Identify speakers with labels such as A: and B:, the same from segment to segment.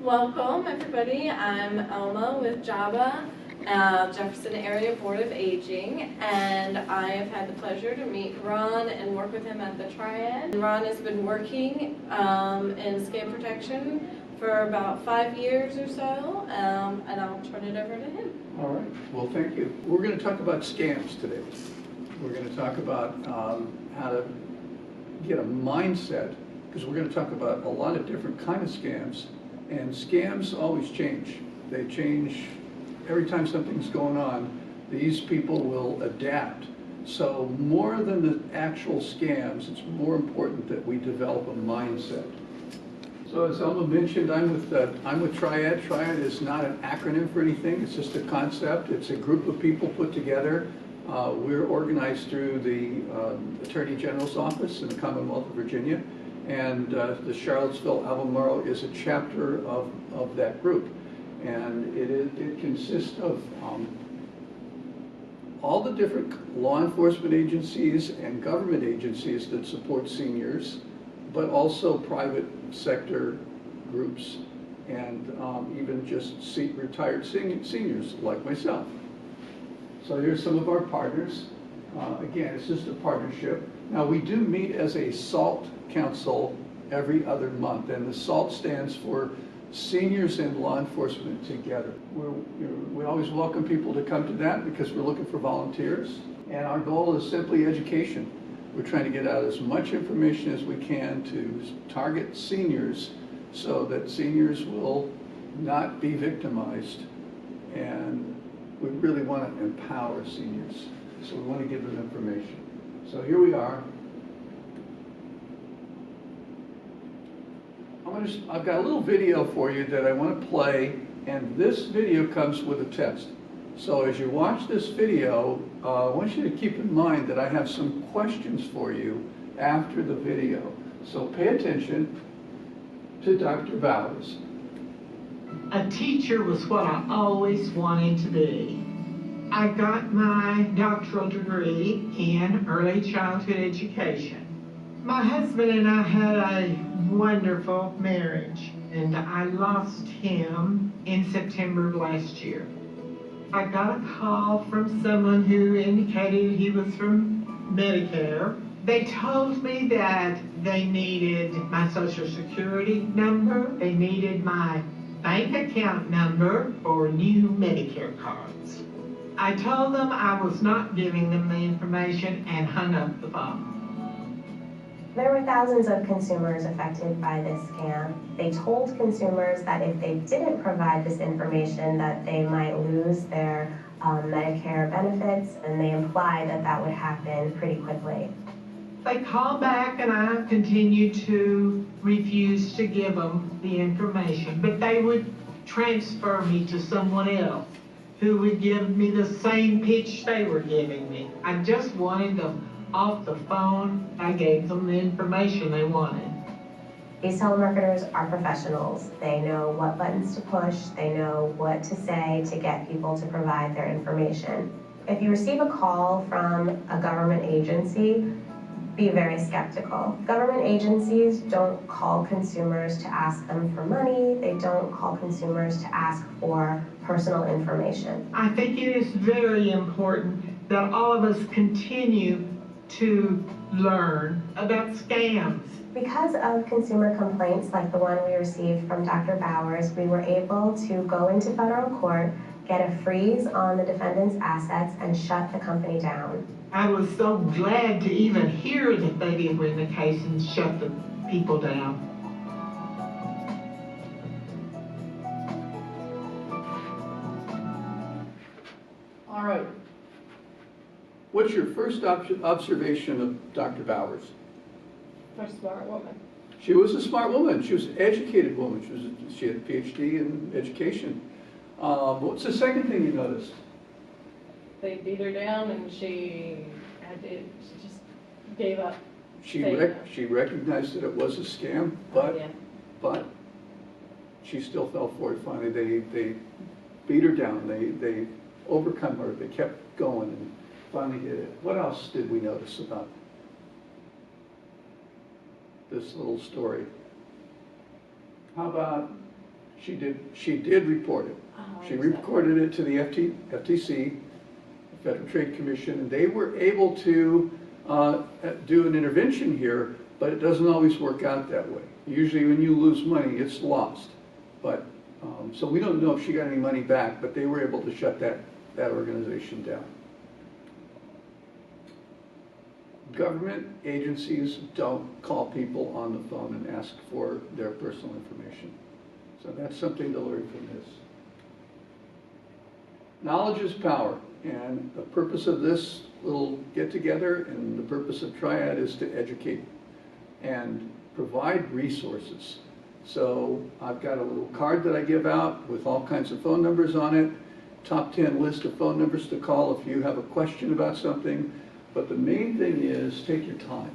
A: Welcome everybody, I'm Elma with JABA, Jefferson Area Board of Aging, and I have had the pleasure to meet Ron and work with him at the Triad. Ron has been working in scam protection for about 5 years or so, and I'll turn it over to him.
B: All right, well thank you. We're going to talk about scams today. We're going to talk about how to get a mindset, because we're going to talk about a lot of different kinds of scams. And scams always change. They change every time something's going on. These people will adapt. So more than the actual scams, it's more important that we develop a mindset. So as Elma mentioned, I'm with Triad. Triad is not an acronym for anything. It's just a concept. It's a group of people put together. We're organized through the Attorney General's office in the Commonwealth of Virginia. And the Charlottesville Albemarle is a chapter of that group. And it consists of all the different law enforcement agencies and government agencies that support seniors, but also private sector groups and even just retired seniors like myself. So here's some of our partners. Again, it's just a partnership. Now we do meet as a SALT council every other month, and the SALT stands for Seniors and Law Enforcement Together. We always welcome people to come to that because we're looking for volunteers, and our goal is simply education. We're trying to get out as much information as we can to target seniors so that seniors will not be victimized, and we really want to empower seniors, so we want to give them information. So here we are. I've got a little video for you that I want to play, and this video comes with a test. So as you watch this video, I want you to keep in mind that I have some questions for you after the video. So pay attention to Dr. Bowers.
C: A teacher was what I always wanted to be. I got my doctoral degree in early childhood education. My husband and I had a wonderful marriage, and I lost him in September of last year. I got a call from someone who indicated he was from Medicare. They told me that they needed my Social Security number, they needed my bank account number for new Medicare cards. I told them I was not giving them the information and hung up the phone.
D: There were thousands of consumers affected by this scam. They told consumers that if they didn't provide this information that they might lose their Medicare benefits, and they implied that that would happen pretty quickly.
C: They called back and I continued to refuse to give them the information, but they would transfer me to someone else who would give me the same pitch they were giving me. I just wanted them off the phone. I gave them the information they wanted.
D: These telemarketers are professionals. They know what buttons to push. They know what to say to get people to provide their information. If you receive a call from a government agency, be very skeptical. Government agencies don't call consumers to ask them for money. They don't call consumers to ask for personal information.
C: I think it is very important that all of us continue to learn about scams.
D: Because of consumer complaints like the one we received from Dr. Bowers, we were able to go into federal court, get a freeze on the defendant's assets, and shut the company down.
C: I was so glad to even hear that they did win the case and shut the people down.
B: All right. What's your first observation of Dr. Bowers?
A: A smart woman.
B: She was a smart woman. She was an educated woman. She had a PhD in education. What's the second thing you noticed?
A: They beat her down and she just gave up.
B: She recognized that it was a scam, but she still fell for it finally. They beat her down. They overcome her. They kept going and finally did it. What else did we notice about this little story? How about She did report it. She reported it to the FTC, Federal Trade Commission, and they were able to do an intervention here, but it doesn't always work out that way. Usually when you lose money, it's lost. But, so we don't know if she got any money back, but they were able to shut that organization down. Government agencies don't call people on the phone and ask for their personal information. So that's something to learn from this. Knowledge is power, and the purpose of this little get-together and the purpose of Triad is to educate and provide resources. So I've got a little card that I give out with all kinds of phone numbers on it, top 10 list of phone numbers to call if you have a question about something. But the main thing is take your time.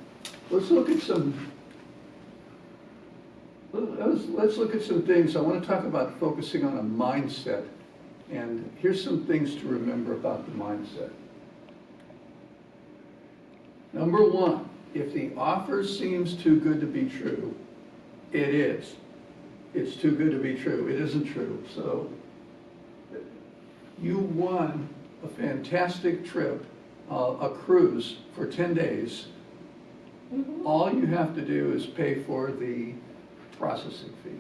B: Let's look at some things. I want to talk about focusing on a mindset. And here's some things to remember about the mindset. Number one, if the offer seems too good to be true, it is. It's too good to be true. It isn't true. So you won a fantastic trip, a cruise for 10 days.
A: Mm-hmm.
B: All you have to do is pay for the processing fee,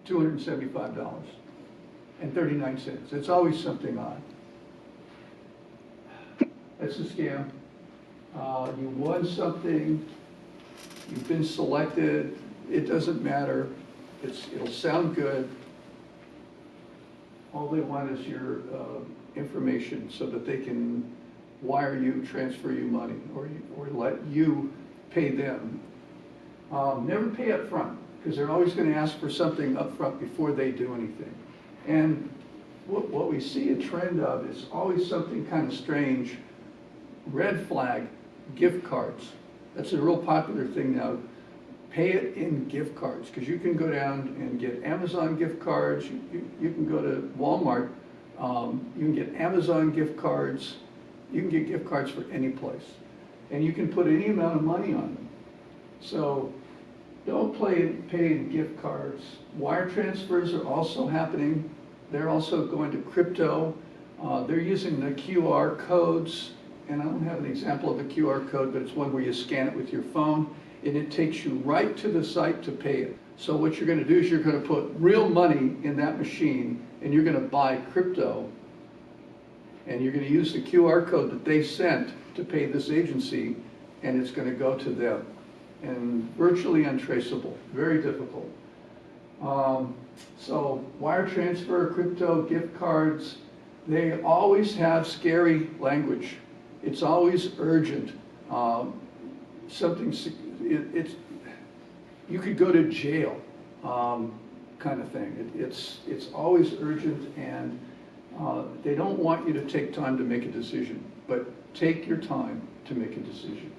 B: $275.39. It's always something odd. It's a scam. You won something, you've been selected, it doesn't matter, it'll sound good. All they want is your information so that they can wire you, transfer you money, or let you pay them. Never pay up front, because they're always going to ask for something up front before they do anything. And what we see a trend of is always something kind of strange. Red flag, gift cards. That's a real popular thing now. Pay it in gift cards, because you can go down and get Amazon gift cards. You can go to Walmart. You can get Amazon gift cards. You can get gift cards for any place. And you can put any amount of money on them. So don't pay in gift cards. Wire transfers are also happening. They're also going to crypto. They're using the QR codes. And I don't have an example of a QR code, but it's one where you scan it with your phone, and it takes you right to the site to pay it. So what you're going to do is you're going to put real money in that machine, and you're going to buy crypto, and you're going to use the QR code that they sent to pay this agency, and it's going to go to them. And virtually untraceable, very difficult. So wire transfer, crypto, gift cards, they always have scary language. It's always urgent. You could go to jail, kind of thing. It's always urgent, and they don't want you to take time to make a decision, but take your time to make a decision.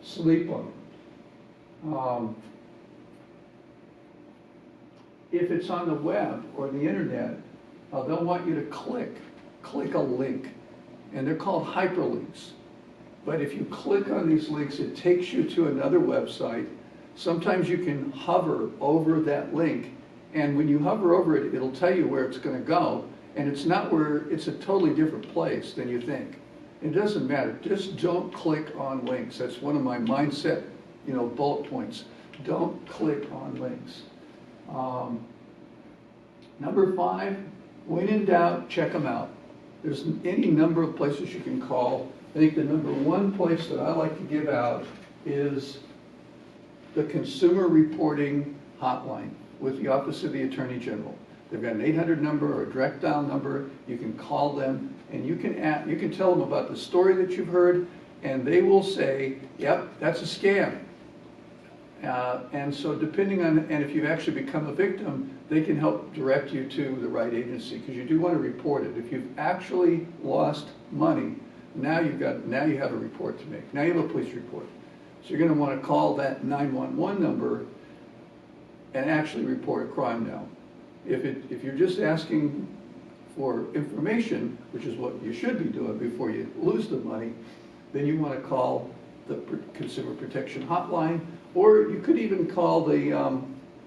B: Sleep on it. If it's on the web or the internet, they'll want you to click a link. And they're called hyperlinks. But if you click on these links, it takes you to another website. Sometimes you can hover over that link, and when you hover over it, it'll tell you where it's going to go, and it's not where, it's a totally different place than you think. It doesn't matter. Just don't click on links. That's one of my mindset, bullet points. Don't click on links. Number 5, when in doubt, check them out. There's any number of places you can call. I think the number one place that I like to give out is the Consumer Reporting Hotline with the Office of the Attorney General. They've got an 800 number or a direct dial number. You can call them, and you can tell them about the story that you've heard, and they will say, yep, that's a scam. And so depending on, and if you've actually become a victim, they can help direct you to the right agency, because you do want to report it. If you've actually lost money, now you have a report to make. Now you have a police report. So you're going to want to call that 911 number and actually report a crime now. If you're just asking for information, which is what you should be doing before you lose the money, then you want to call the Consumer Protection Hotline, or you could even call the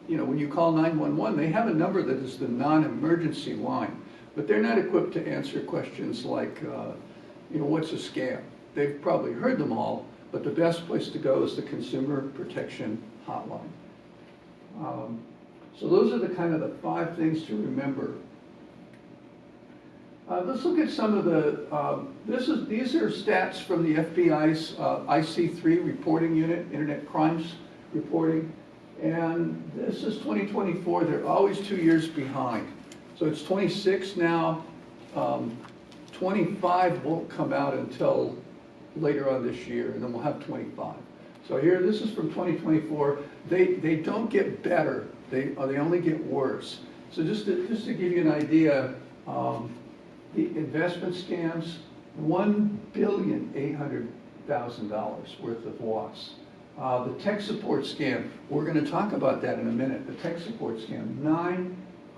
B: you know, when you call 911, they have a number that is the non-emergency line, but they're not equipped to answer questions like, you know, what's a scam? They've probably heard them all, but the best place to go is the Consumer Protection Hotline. So those are the kind of the 5 things to remember. Let's look at some of the, these are stats from the FBI's IC3 reporting unit, Internet Crimes Reporting. And this is 2024, they're always 2 years behind. So it's 26 now, 25 won't come out until later on this year, and then we'll have 25. So here, this is from 2024. They don't get better, they only get worse. So just to give you an idea, the investment scams, $1,800,000 worth of loss. The tech support scam, we're going to talk about that in a minute. The tech support scam,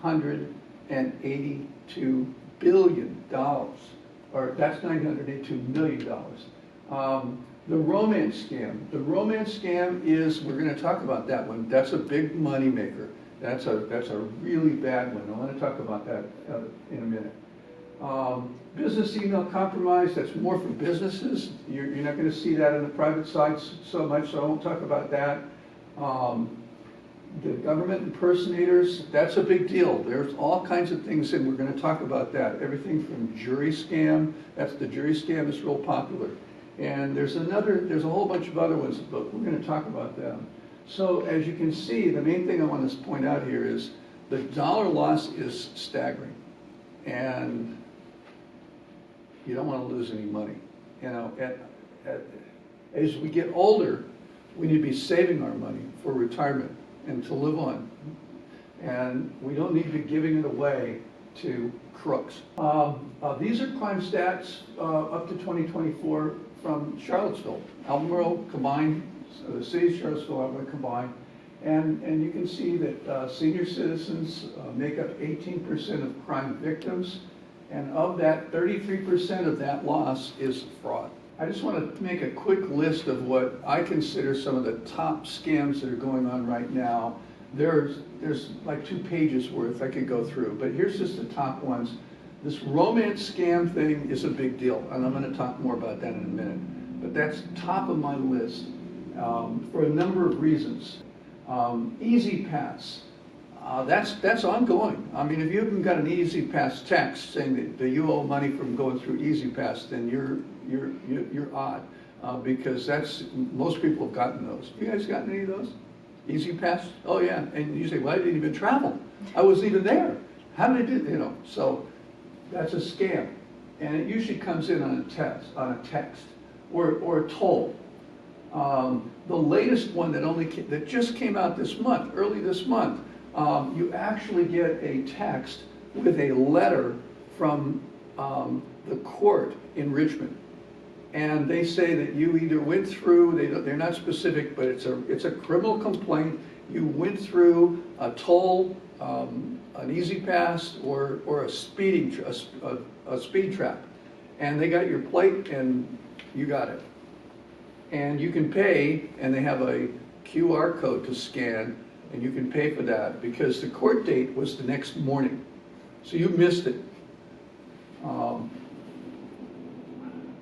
B: $982 billion, or that's $982 million. The romance scam is, we're going to talk about that one. That's a big money maker. That's a really bad one. I want to talk about that in a minute. Business email compromise, that's more for businesses. You're not going to see that on the private sites so much, so I won't talk about that. The government impersonators, that's a big deal. There's all kinds of things, and we're going to talk about that. Everything from jury scam, the jury scam is real popular. And there's a whole bunch of other ones, but we're going to talk about them. So as you can see, the main thing I want to point out here is the dollar loss is staggering. And you don't want to lose any money. You know, as we get older, we need to be saving our money for retirement and to live on. And we don't need to be giving it away to crooks. These are crime stats up to 2024 from Charlottesville. Albemarle combined, so the city of Charlottesville, Albemarle combined. And you can see that senior citizens make up 18% of crime victims. And of that, 33% of that loss is fraud. I just want to make a quick list of what I consider some of the top scams that are going on right now. There's like 2 pages worth I could go through, but here's just the top ones. This romance scam thing is a big deal, and I'm going to talk more about that in a minute. But that's top of my list for a number of reasons. Easy Pass. That's ongoing. I mean, if you haven't got an Easy Pass text saying that you owe money from going through Easy Pass, then you're odd, because most people have gotten those. Have you guys gotten any of those? Easy Pass? Oh yeah. And you say, well, I didn't even travel. I wasn't even there. How did I do? You know, so that's a scam, and it usually comes in on a text, or a toll. The latest one that just came out this month, early this month. You actually get a text with a letter from the court in Richmond, and they say that you either went through, they're not specific, but it's a criminal complaint. You went through a toll, an Easy Pass, or a speed trap, and they got your plate and you got it, and you can pay, and they have a QR code to scan. And you can pay for that because the court date was the next morning. So you missed it.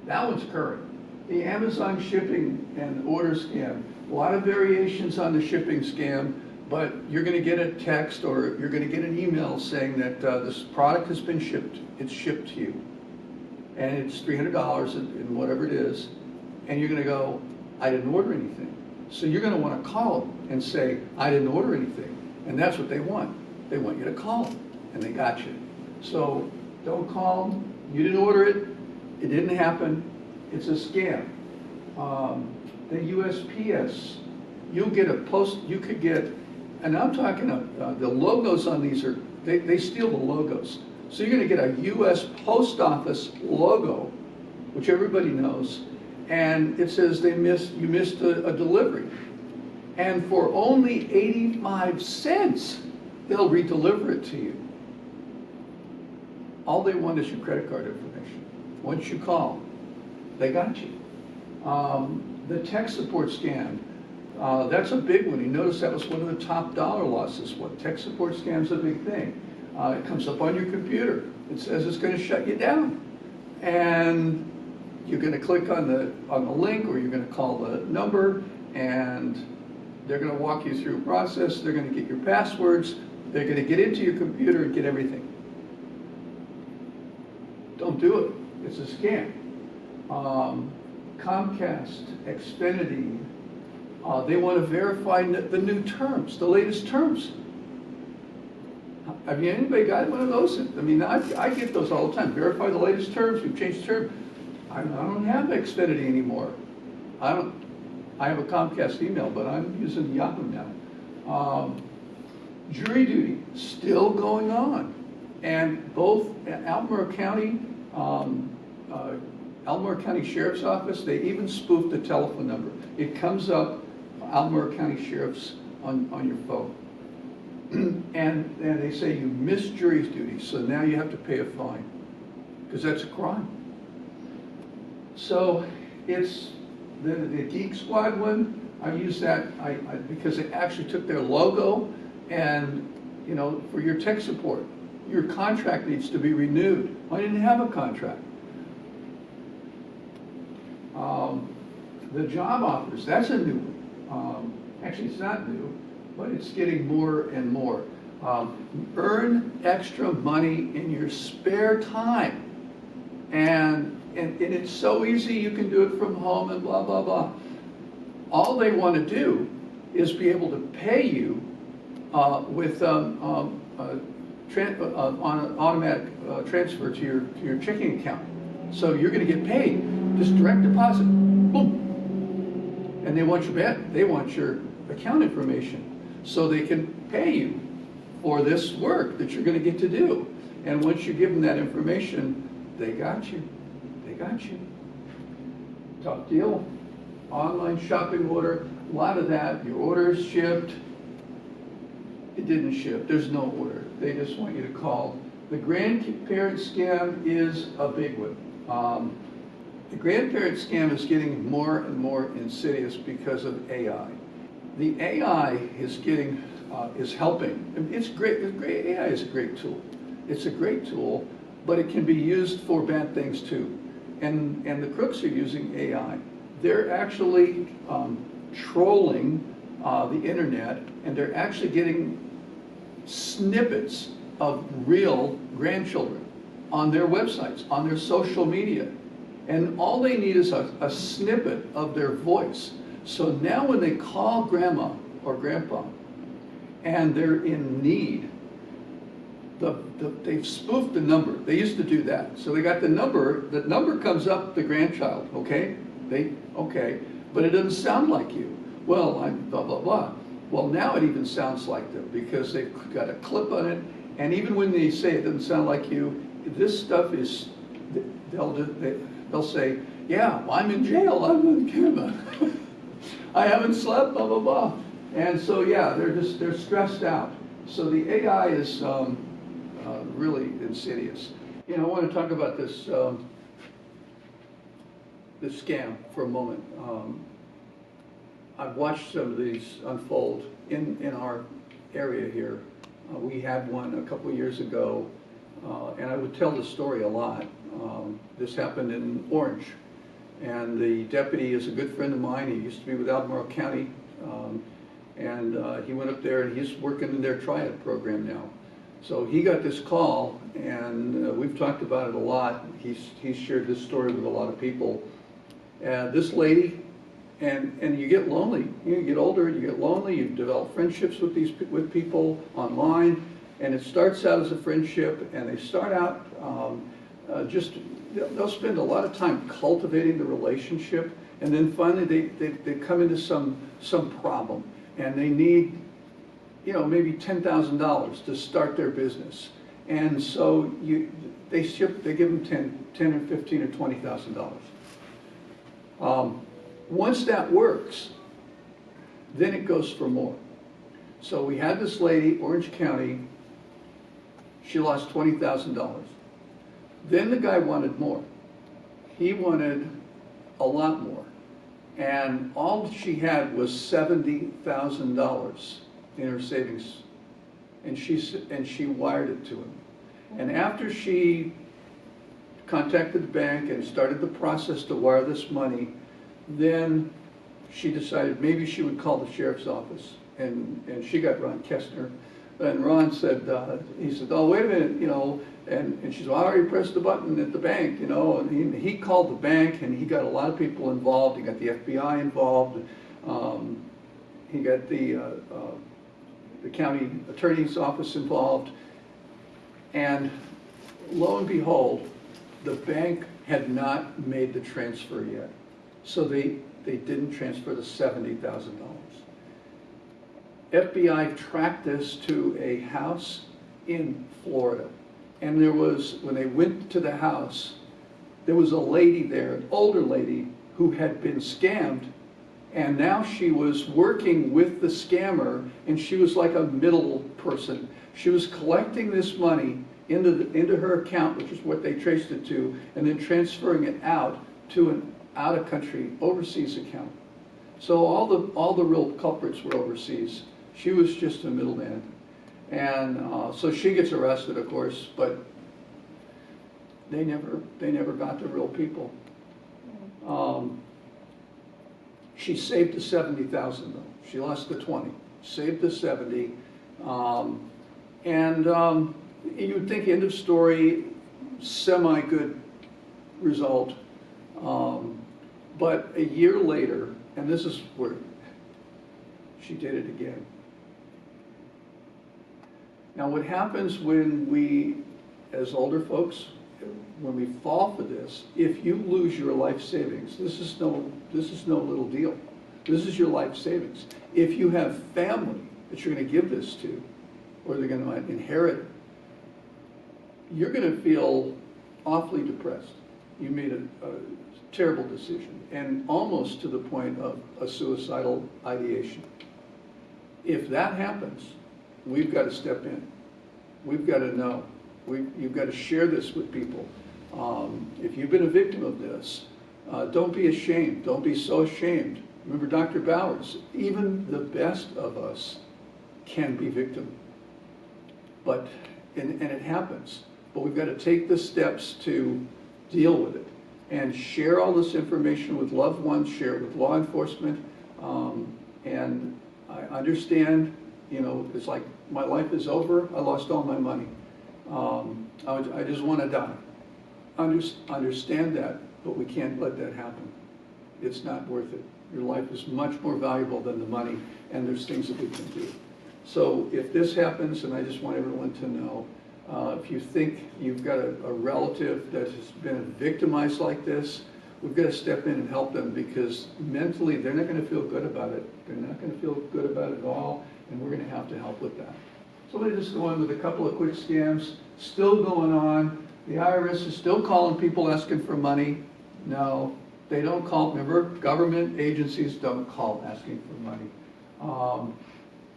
B: That one's current. The Amazon shipping and order scam. A lot of variations on the shipping scam, but you're going to get a text or you're going to get an email saying that this product has been shipped. It's shipped to you. And it's $300 and whatever it is. And you're going to go, I didn't order anything. So you're going to want to call them and say, I didn't order anything. And that's what they want. They want you to call them, and they got you. So don't call them. You didn't order it. It didn't happen. It's a scam. The USPS, you'll get a post, you could get, and I'm talking, the logos on these are, they steal the logos. So you're going to get a U.S. Post Office logo, which everybody knows, and it says you missed a delivery. And for only 85 cents, they'll redeliver it to you. All they want is your credit card information. Once you call, they got you. The tech support scam. That's a big one. You notice that was one of the top dollar losses. What, tech support scam's a big thing. It comes up on your computer. It says it's going to shut you down. And you're going to click on the link, or you're going to call the number, and they're going to walk you through a process. They're going to get your passwords. They're going to get into your computer and get everything. Don't do it. It's a scam. Comcast, Xfinity, they want to verify the new terms, the latest terms. Have you anybody got one of those? I mean, I get those all the time. Verify the latest terms. We've changed the term. I don't have Xfinity anymore. I have a Comcast email, but I'm using Yahoo now. Jury duty still going on, and both Albemarle County Sheriff's Office, they even spoofed the telephone number. It comes up, Albemarle County Sheriff's on your phone. And they say you missed jury duty, so now you have to pay a fine, because that's a crime. So it's the Geek Squad one. I use that because it actually took their logo, and you know, for your tech support, your contract needs to be renewed. I didn't have a contract. The job offers, that's a new one. Actually, it's not new, but it's getting more and more. Earn extra money in your spare time. And it's so easy, you can do it from home and blah, blah, blah. All they want to do is be able to pay you with on an automatic transfer to your checking account. So you're going to get paid, just direct deposit, boom. And they want your account information so they can pay you for this work that you're going to get to do. And once you give them that information, they got you. They got you. Top deal. Online shopping order, a lot of that. Your order is shipped. It didn't ship. There's no order. They just want you to call. The grandparent scam is a big one. The grandparent scam is getting more and more insidious because of AI. The AI is helping. It's great. AI is a great tool. It's a great tool, but it can be used for bad things too. And the crooks are using AI. They're actually trolling the internet, and they're actually getting snippets of real grandchildren on their websites, on their social media. And all they need is a snippet of their voice. So now when they call grandma or grandpa and they're in need, they've spoofed the number. They used to do that. So they got the number comes up the grandchild, okay? Okay, but it doesn't sound like you. Well, I'm blah, blah, blah. Well, now it even sounds like them because they've got a clip on it. And even when they say it doesn't sound like you, this stuff is, they'll say, yeah, well, I'm in jail, I'm on camera. I haven't slept, blah, blah, blah. And so, yeah, they're stressed out. So the AI is really insidious. You know, I want to talk about this scam for a moment. I've watched some of these unfold in our area here. We had one a couple years ago, and I would tell the story a lot. This happened in Orange, and the deputy is a good friend of mine. He used to be with Albemarle County, and he went up there, and he's working in their triad program now. So he got this call, and we've talked about it a lot. He's shared this story with a lot of people. This lady, and you get lonely. You get older, you get lonely. You develop friendships with people online, and it starts out as a friendship, and they start out they'll spend a lot of time cultivating the relationship, and then finally they come into some problem, and they need, you know, maybe $10,000 to start their business, and so they give them $10 or $15 or $20,000. Once that works, then it goes for more. So we had this lady, Orange County, she lost $20,000. Then the guy wanted more. He wanted a lot more. And all she had was $70,000 in her savings. And she wired it to him. And after she contacted the bank and started the process to wire this money, then she decided maybe she would call the sheriff's office. And she got Ron Kestner. And Ron said, he said, oh, wait a minute, you know, and she said, well, I already pressed the button at the bank, you know, and he called the bank and he got a lot of people involved. He got the FBI involved. He got the county attorney's office involved. And lo and behold, the bank had not made the transfer yet. So they didn't transfer the $70,000. FBI tracked this to a house in Florida. And there was, when they went to the house, there was a lady there, an older lady, who had been scammed. And now she was working with the scammer, and she was like a middle person. She was collecting this money into her account, which is what they traced it to, and then transferring it out to an out-of-country, overseas account. So all the real culprits were overseas. She was just a middleman. And so she gets arrested, of course, but they never got the real people. She saved the $70,000 though. She lost the 20, saved the 70. You would think end of story, semi-good result. But a year later, and this is where she did it again. Now what happens when we, as older folks, when we fall for this, if you lose your life savings, this is no little deal. This is your life savings. If you have family that you're going to give this to, or they're going to inherit, you're going to feel awfully depressed. You made a terrible decision, and almost to the point of a suicidal ideation. If that happens, we've got to step in. We've got to know. You've got to share this with people. If you've been a victim of this, don't be ashamed. Don't be so ashamed. Remember Dr. Bowers, even the best of us can be victim. And it happens. But we've got to take the steps to deal with it and share all this information with loved ones, share it with law enforcement. And I understand, you know, it's like my life is over, I lost all my money. I just want to die. Understand that, but we can't let that happen. It's not worth it. Your life is much more valuable than the money, and there's things that we can do. So if this happens, and I just want everyone to know, if you think you've got a relative that has been victimized like this, we've got to step in and help them, because mentally they're not going to feel good about it. They're not going to feel good about it at all, and we're going to have to help with that. So let me just go in with a couple of quick scams still going on. The IRS is still calling people asking for money. No, they don't call. Remember, government agencies don't call asking for money.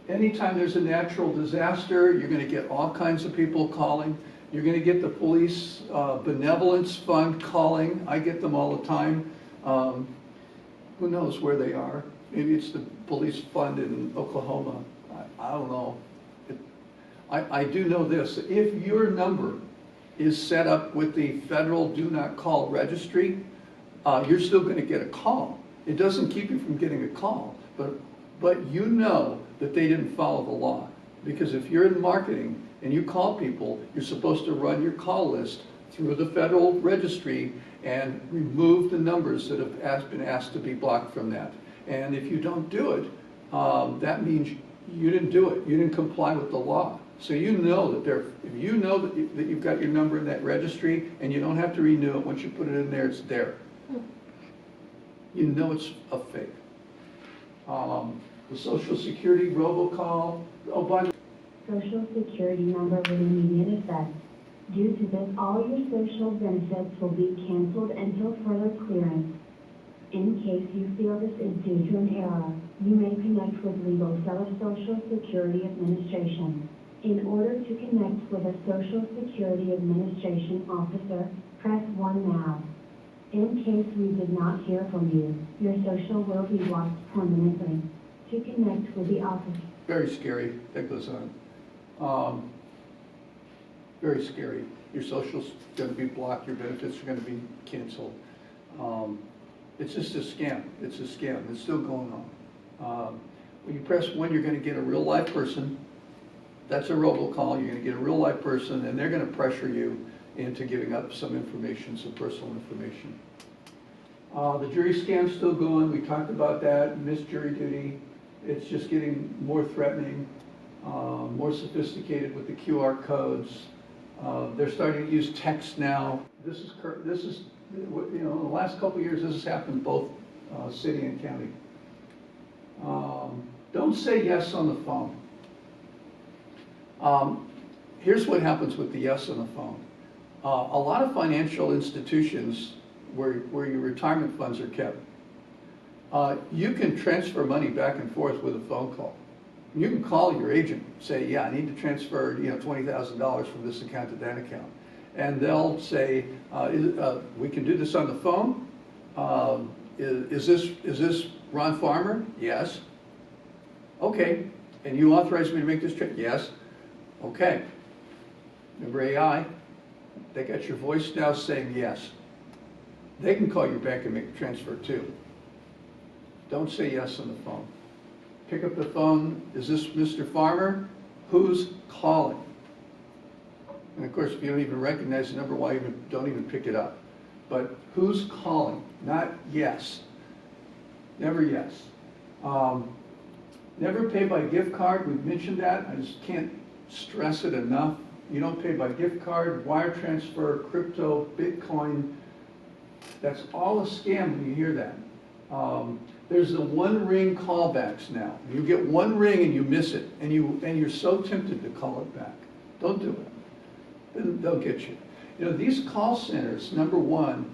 B: Anytime there's a natural disaster, you're going to get all kinds of people calling. You're going to get the police benevolence fund calling. I get them all the time. Who knows where they are? Maybe it's the police fund in Oklahoma. I don't know. I do know this. If your number is set up with the federal do not call registry, you're still going to get a call. It doesn't keep you from getting a call, but you know that they didn't follow the law. Because if you're in marketing and you call people, you're supposed to run your call list through the federal registry and remove the numbers that have been asked to be blocked from that. And if you don't do it, that means you didn't do it. You didn't comply with the law. So you know that if you know that you've got your number in that registry and you don't have to renew it, once you put it in there, it's there. You know it's a fake. The Social Security robocall. Oh, by the
E: Social Security number with immediate effect. Due to this, all your social benefits will be canceled until further clearance. In case you feel this is due to an error, you may connect with Legal Seller Social Security Administration. In order to connect with a Social Security Administration officer, press 1 now. In case we did not hear from you, your social will be blocked permanently. To connect with the office,
B: Very scary, that goes on. Very scary. Your social's gonna be blocked, your benefits are gonna be canceled. It's just a scam, it's a scam, it's still going on. When you press 1, you're gonna get a real live person. That's a robocall, you're gonna get a real live person, and they're gonna pressure you into giving up some information, some personal information. The jury scam's still going, we talked about that, missed jury duty. It's just getting more threatening, more sophisticated with the QR codes. They're starting to use text now. This is, you know, in the last couple of years, this has happened both city and county. Don't say yes on the phone. Here's what happens with the yes on the phone. A lot of financial institutions where your retirement funds are kept, you can transfer money back and forth with a phone call. You can call your agent, say, yeah, I need to transfer, you know, $20,000 from this account to that account. And they'll say, we can do this on the phone. Is this Ron Farmer? Yes. Okay. And you authorize me to make this trade? Yes. Okay. Remember AI? They got your voice now saying yes. They can call your bank and make a transfer too. Don't say yes on the phone. Pick up the phone. Is this Mr. Farmer? Who's calling? And of course, if you don't even recognize the number, why don't even pick it up? But who's calling? Not yes. Never yes. Never pay by gift card. We've mentioned that. I just can't stress it enough. You don't pay by gift card, wire transfer, crypto, Bitcoin. That's all a scam when you hear that. There's the one-ring callbacks now. You get one ring and you miss it, and you're so tempted to call it back. Don't do it. They'll get you. You know, these call centers, number one,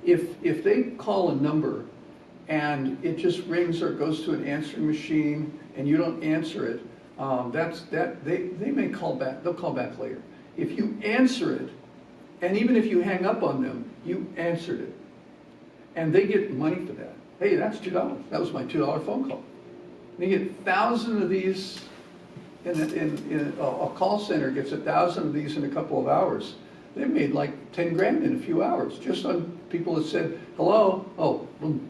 B: if they call a number and it just rings or goes to an answering machine and you don't answer it, they may call back. They'll call back later. If you answer it, and even if you hang up on them, you answered it, and they get money for that. Hey, that's $2. That was my $2 phone call. They get 1,000 of these. A call center gets 1,000 of these in a couple of hours. They've made like 10 grand in a few hours just on people that said hello. Oh, boom.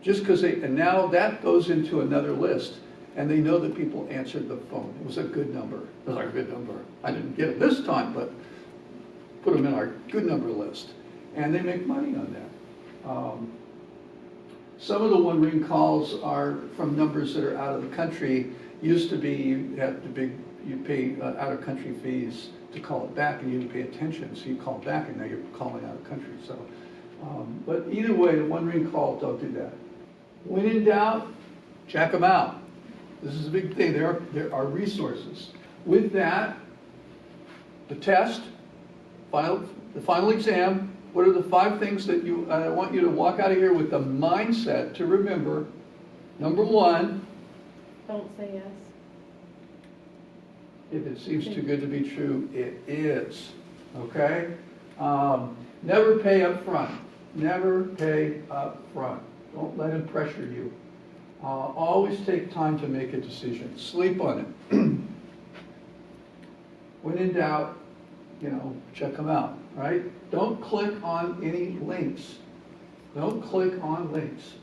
B: Just because and now that goes into another list, and they know that people answered the phone. It was a good number. It was like a good number. I didn't get it this time, but put them in our good number list, and they make money on that. Some of the one-ring calls are from numbers that are out of the country. Used to be you pay out-of-country fees to call it back, and you didn't pay attention, so you call back, and now you're calling out of country. So, but either way, the one-ring call, don't do that. When in doubt, check them out. This is a big thing. There are resources. With that, the test, the final exam. What are the 5 things that I want you to walk out of here with the mindset to remember? Number 1.
A: Don't say yes.
B: If it seems too good to be true, it is. Okay? Never pay up front. Never pay up front. Don't let him pressure you. Always take time to make a decision. Sleep on it. When in doubt, you know, check them out, right? Don't click on any links. Don't click on links.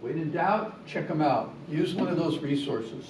B: When in doubt, check them out. Use one of those resources.